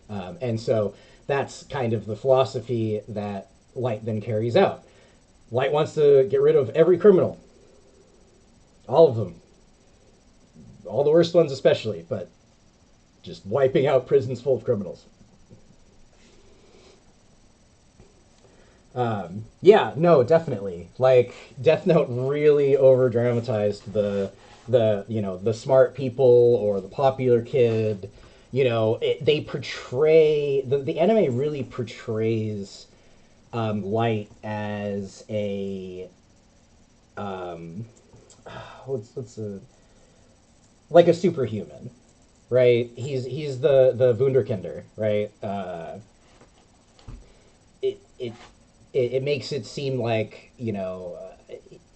and so that's kind of the philosophy that Light then carries out. Light wants to get rid of every criminal, all of them, all the worst ones especially, but just wiping out prisons full of criminals. Yeah, no, definitely. Like Death Note really over dramatized the smart people or the popular kid. They portray the anime really portrays Light as a um, what's a like a superhuman, right? He's the Wunderkinder, right? It it makes it seem like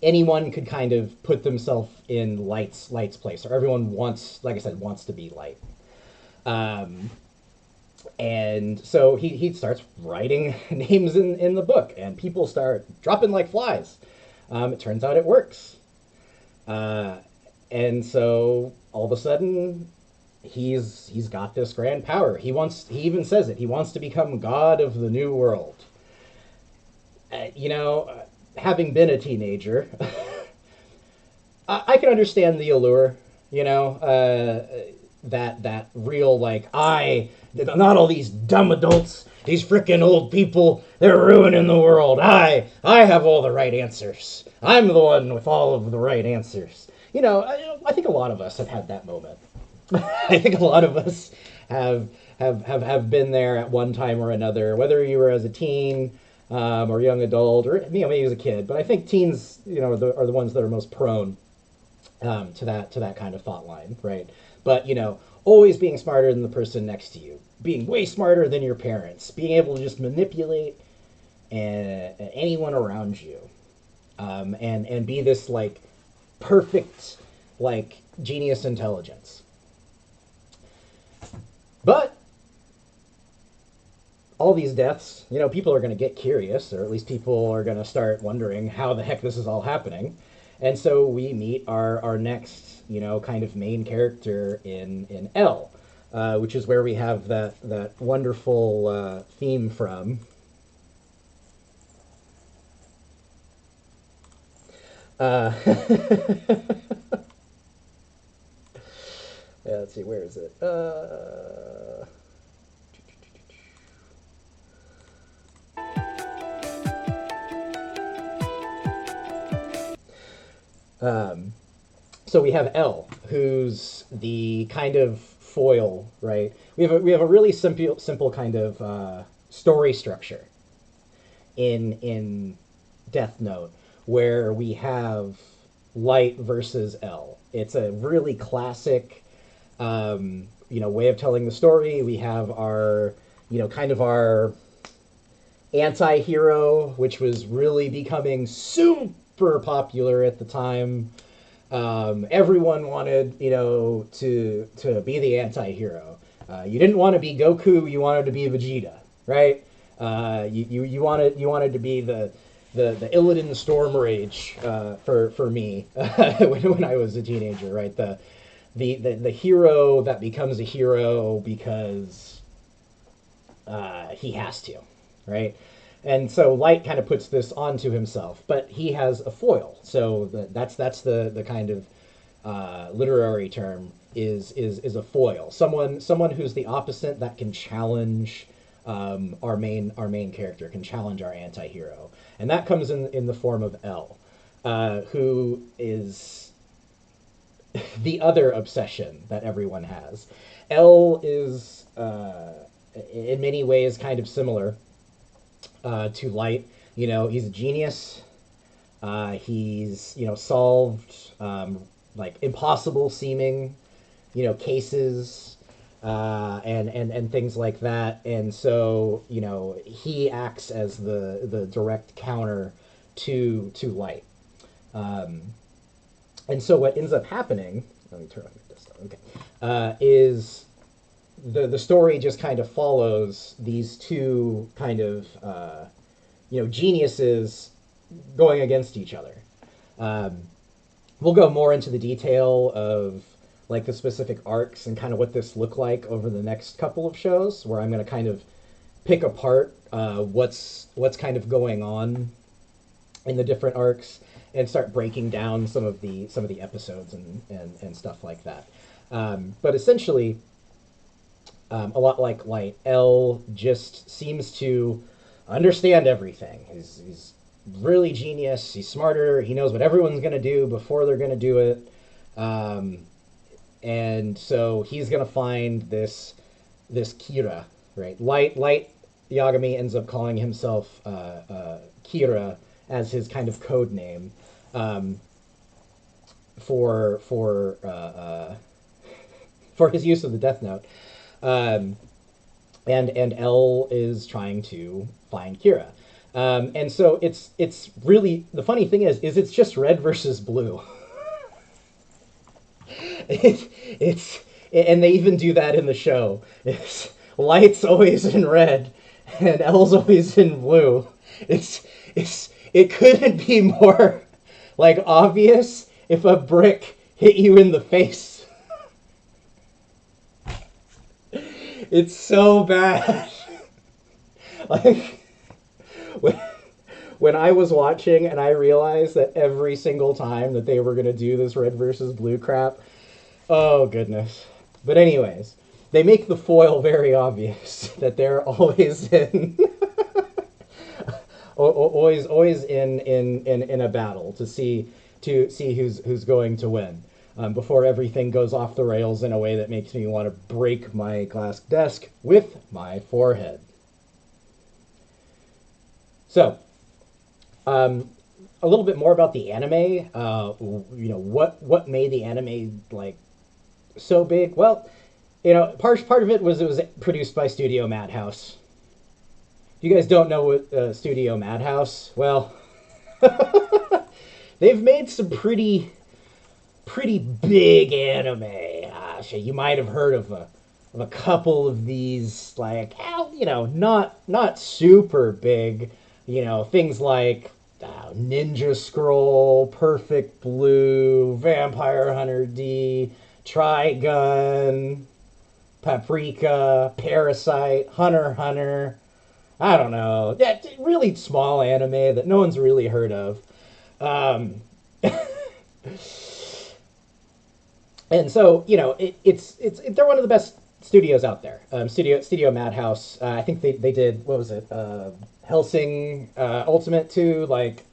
anyone could kind of put themselves in Light's place, or everyone wants, like I said, wants to be Light. Um, and so he starts writing names in the book, and people start dropping like flies. It turns out it works. Uh, and so all of a sudden he's got this grand power. He even says it. He wants to become god of the new world. Having been a teenager, I can understand the allure. That real like not all these dumb adults, these freaking old people, they're ruining the world. I have all the right answers. I'm the one with all of the right answers. I think a lot of us have had that moment. I think a lot of us have been there at one time or another, whether you were as a teen or young adult, or maybe as a kid. But I think teens, are the ones that are most prone to that kind of thought line, right? But always being smarter than the person next to you, being way smarter than your parents, being able to just manipulate anyone around you, and be this like perfect like genius intelligence. But all these deaths, people are going to get curious, or at least people are going to start wondering how the heck this is all happening. And so we meet our next, kind of main character in L, which is where we have that wonderful theme from. Yeah, let's see, where is it? Um, so we have L, who's the kind of foil, right? We have a really simple kind of story structure in Death Note, where we have Light versus L. It's a really classic, way of telling the story. We have our, kind of our anti-hero, which was really becoming super popular at the time. Everyone wanted, to be the anti-hero. You didn't want to be Goku, you wanted to be Vegeta, right? You wanted to be the Illidan Storm Rage, for me, when I was a teenager, right? The hero that becomes a hero because he has to, right? And so Light kind of puts this onto himself, but he has a foil. So that's the kind of literary term is a foil. Someone who's the opposite, that can challenge our main character, can challenge our anti-hero, and that comes in the form of L, who is the other obsession that everyone has. L is in many ways kind of similar to Light. He's a genius. He's solved like impossible seeming cases, and things like that. And so he acts as the direct counter to Light. Um, and so what ends up happening? Let me turn on this. Okay, is the story just kind of follows these two kind of geniuses going against each other. Um, we'll go more into the detail of like the specific arcs and kind of what this looked like over the next couple of shows, where I'm going to kind of pick apart what's kind of going on in the different arcs and start breaking down some of the episodes and stuff like that. But essentially, a lot like Light, L just seems to understand everything. He's really genius. He's smarter. He knows what everyone's going to do before they're going to do it. Um, and so he's going to find this Kira, right? Light Yagami ends up calling himself Kira as his kind of code name, um, for his use of the Death Note. Um, and L is trying to find Kira. And so it's really, the funny thing is it's just red versus blue. It's and they even do that in the show. It's Light's always in red, and L's always in blue. It couldn't be more like obvious if a brick hit you in the face. It's so bad. Like when, when I was watching and I realized that every single time that they were going to do this red versus blue crap, oh goodness. But anyways, they make the foil very obvious that they're always in always in a battle to see who's going to win. Before everything goes off the rails in a way that makes me want to break my glass desk with my forehead. So, a little bit more about the anime. What made the anime like so big? Well, part of it was produced by Studio Madhouse. If you guys don't know what Studio Madhouse, well, they've made some pretty big anime. You might have heard of a couple of these, like, not super big. Things like Ninja Scroll, Perfect Blue, Vampire Hunter D, Trigun, Paprika, Parasite, Hunter x Hunter. I don't know. Yeah, really small anime that no one's really heard of. Um, and so they're one of the best studios out there. Studio Madhouse. I think they did, what was it? Hellsing Ultimate 2, like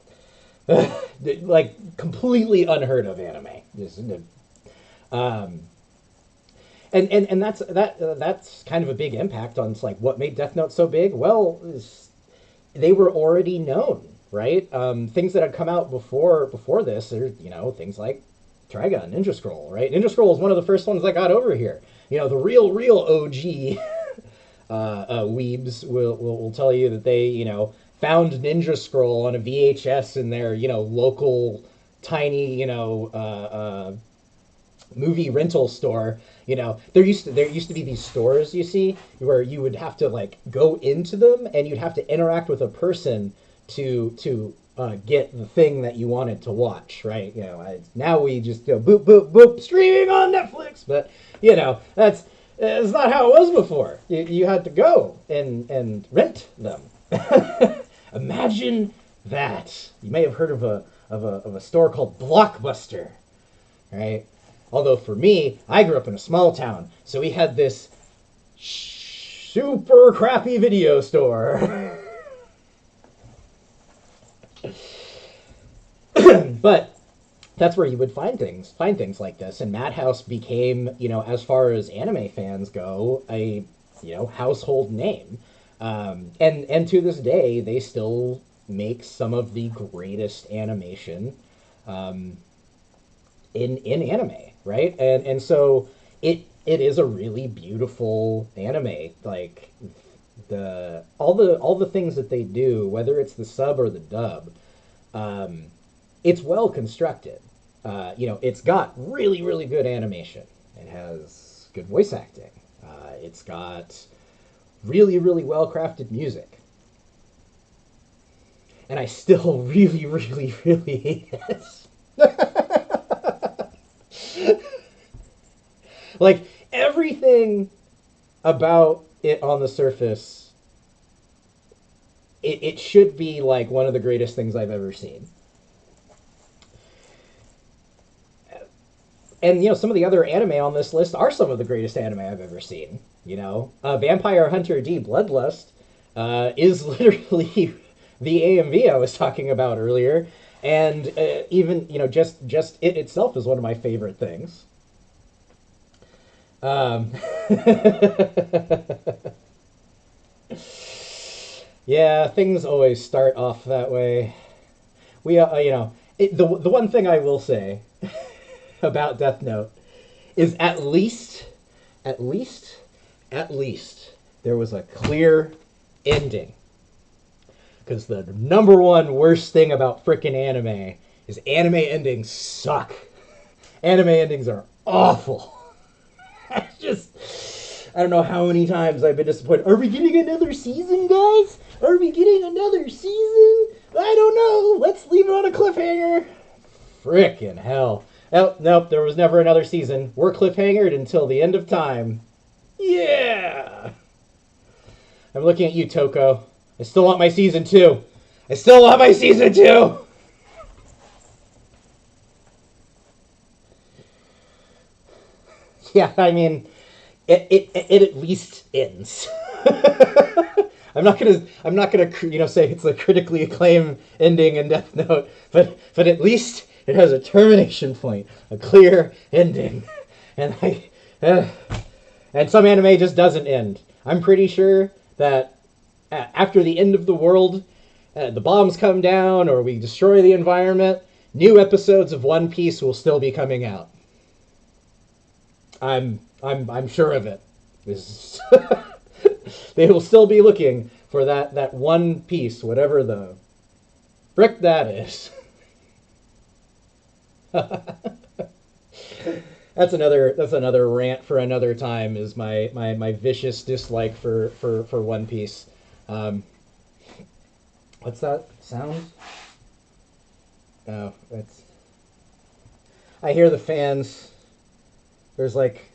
completely unheard of anime. Um, and that's kind of a big impact on like what made Death Note so big. Well, they were already known, right? Things that had come out before this are things like Trigun, Ninja Scroll, right? Ninja Scroll is one of the first ones that got over here. The real OG weebs will tell you that they found Ninja Scroll on a VHS in their local tiny movie rental store. There used to be these stores, you see, where you would have to like go into them and you'd have to interact with a person to get the thing that you wanted to watch, right? Now we just go boop boop boop streaming on Netflix, but that's not how it was before. You had to go and rent them. Imagine that. You may have heard of a store called Blockbuster, right? Although for me, I grew up in a small town, so we had this super crappy video store. But that's where you would find things like this. And Madhouse became, as far as anime fans go, a household name. And to this day, they still make some of the greatest animation in anime, right? And so it is a really beautiful anime. Like all the things that they do, whether it's the sub or the dub, it's well constructed. It's got really, really good animation. It has good voice acting. It's got really, really well crafted music. And I still really, really, really hate it. Like, everything about it on the surface it should be like one of the greatest things I've ever seen. And some of the other anime on this list are some of the greatest anime I've ever seen. Vampire Hunter D Bloodlust is literally the AMV I was talking about earlier, and even just it itself is one of my favorite things. Um, yeah, things always start off that way. We the one thing I will say about Death Note is at least, at least there was a clear ending. Because the number one worst thing about frickin' anime is anime endings suck. Anime endings are awful. I don't know how many times I've been disappointed. Are we getting another season, guys? Are we getting another season? I don't know. Let's leave it on a cliffhanger. Frickin' hell. Nope, there was never another season. We're cliffhangered until the end of time. Yeah! I'm looking at you, Toko. I still want my season 2. I still want my season 2! Yeah, I mean, it at least ends. I'm not gonna say it's a critically acclaimed ending in Death Note, but at least it has a termination point, a clear ending, and and some anime just doesn't end. I'm pretty sure that after the end of the world, the bombs come down or we destroy the environment, new episodes of One Piece will still be coming out. I'm sure of it. They will still be looking for that One Piece, whatever the frick that is. That's another rant for another time. Is my vicious dislike for One Piece. Um, what's that sound? Oh, it's. I hear the fans. There's like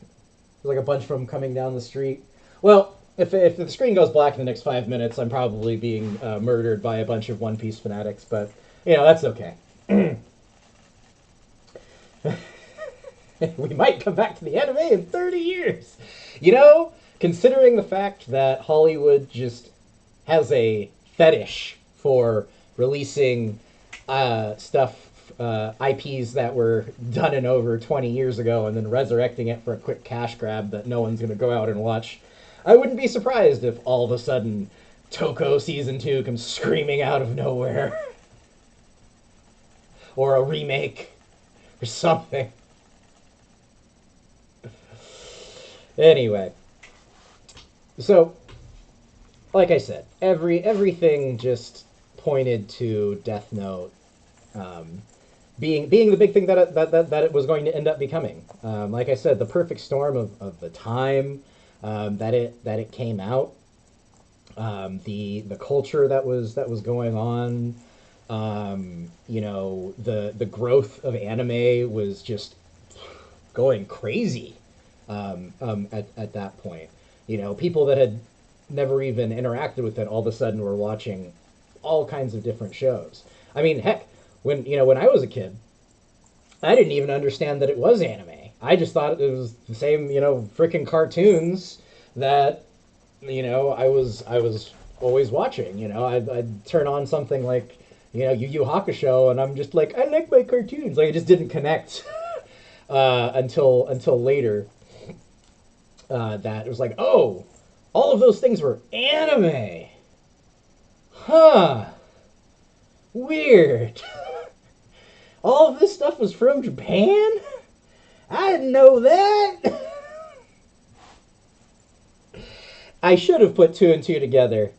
a bunch of them coming down the street. Well, if the screen goes black in the next 5 minutes, I'm probably being murdered by a bunch of One Piece fanatics. But that's okay. We might come back to the anime in 30 years. Considering the fact that Hollywood just has a fetish for releasing stuff, IPs that were done and over 20 years ago and then resurrecting it for a quick cash grab that no one's going to go out and watch, I wouldn't be surprised if all of a sudden Toko Season 2 comes screaming out of nowhere. Or a remake. Or something. Anyway. So, like I said, everything just pointed to Death Note being the big thing that it was going to end up becoming. Like I said, the perfect storm of the time that it came out, the culture that was going on, the growth of anime was just going crazy at that point. People that had never even interacted with it all of a sudden were watching all kinds of different shows. I mean, heck, when I was a kid, I didn't even understand that it was anime. I just thought it was the same, freaking cartoons that I was always watching. I'd turn on something like Yu Yu Hakusho, and I'm just like, I like my cartoons. Like, I just didn't connect until later. That it was like, oh, all of those things were anime. Huh. Weird. All of this stuff was from Japan? I didn't know that. I should have put two and two together.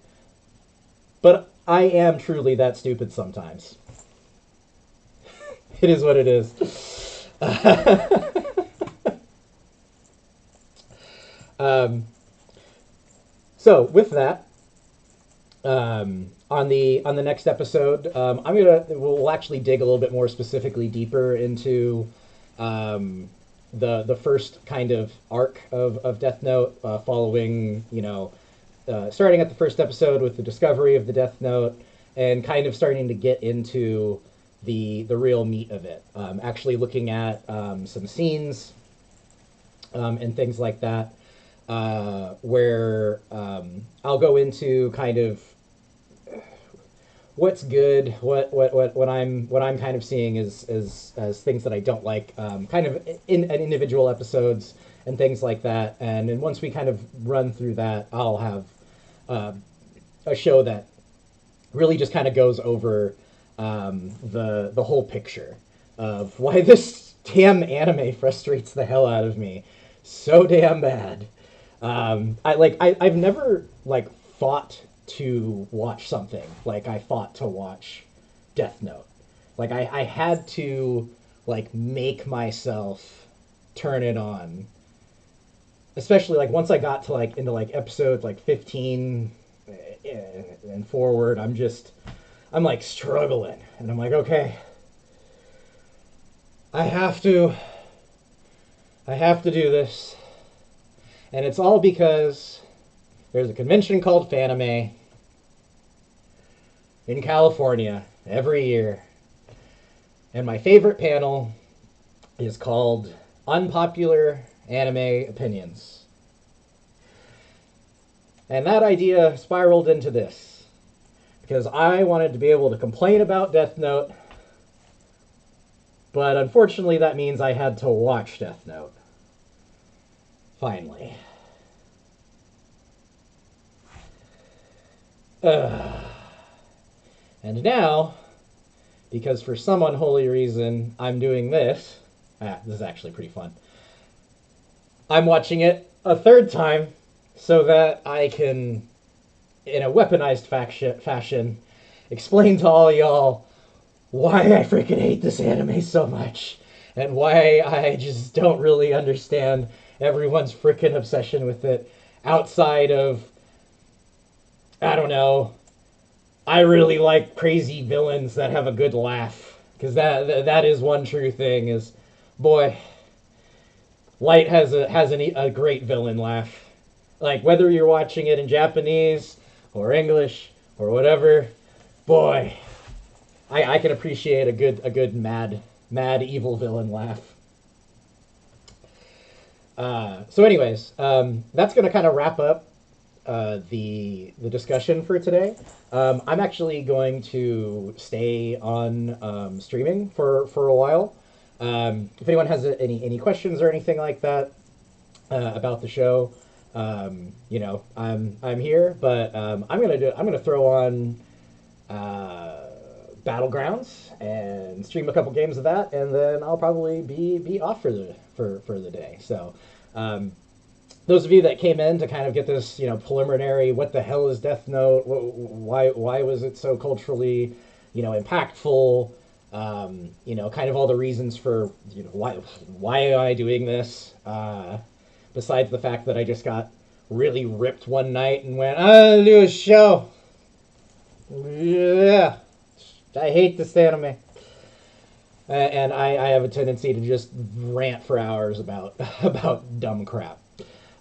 But I am truly that stupid sometimes. It is what it is. So with that, on the next episode, we'll actually dig a little bit more specifically deeper into the first kind of arc of Death Note, following starting at the first episode with the discovery of the Death Note, and kind of starting to get into the real meat of it. Actually looking at some scenes and things like that, where I'll go into kind of what's good, what I'm kind of seeing as things that I don't like, kind of in individual episodes and things like that. And then once we kind of run through that, I'll have a show that really just kind of goes over the whole picture of why this damn anime frustrates the hell out of me so damn bad. I've never like fought to watch something like I fought to watch Death Note. Like I had to like make myself turn it on, especially like once I got to like into like episode like 15 and forward. I'm like struggling, and I'm like, okay, I have to I have to do this. And it's all because there's a convention called Fanime in California every year. And my favorite panel is called Unpopular Anime Opinions. And that idea spiraled into this, because I wanted to be able to complain about Death Note, but unfortunately that means I had to watch Death Note. Finally. And now, because for some unholy reason I'm doing this, this is actually pretty fun. I'm watching it a third time so that I can, in a weaponized fashion, explain to all y'all why I freaking hate this anime so much, and why I just don't really understand everyone's freaking obsession with it outside of, I don't know, I really like crazy villains that have a good laugh, because that is one true thing. Is, boy, Light has a great villain laugh. Like whether you're watching it in Japanese or English or whatever, boy, I can appreciate a good mad evil villain laugh. So anyways, that's gonna kind of wrap up the discussion for today. I'm actually going to stay on streaming for a while. If anyone has any questions or anything like that about the show, I'm here. But I'm gonna throw on Battlegrounds and stream a couple games of that, and then I'll probably be off for the day. So. Those of you that came in to kind of get this, preliminary, what the hell is Death Note? Why was it so culturally, impactful? Kind of all the reasons for, why am I doing this? Besides the fact that I just got really ripped one night and went, I'll do a show. Yeah, I hate this anime. And I have a tendency to just rant for hours about about dumb crap.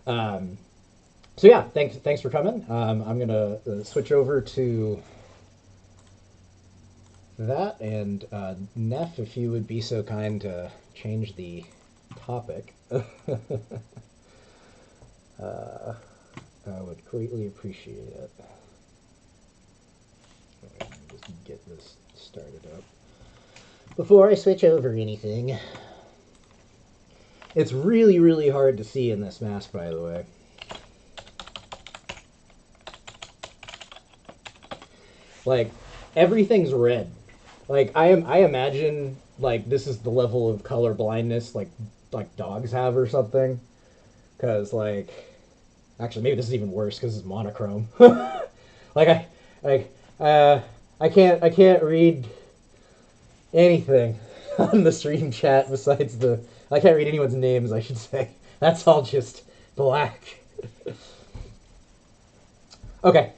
So yeah, thanks for coming. I'm gonna switch over to that, and Neff, if you would be so kind to change the topic, I would greatly appreciate it. Just get this started up before I switch over anything. It's really, really hard to see in this mask, by the way. Like, everything's red. Like, I imagine, like, this is the level of color blindness, like dogs have or something. Because, like, actually, maybe this is even worse because it's monochrome. like, I can't read anything on the stream chat besides I can't read anyone's names, I should say. That's all just black. Okay.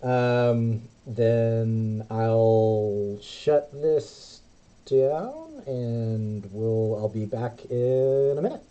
Then I'll shut this down, and I'll be back in a minute.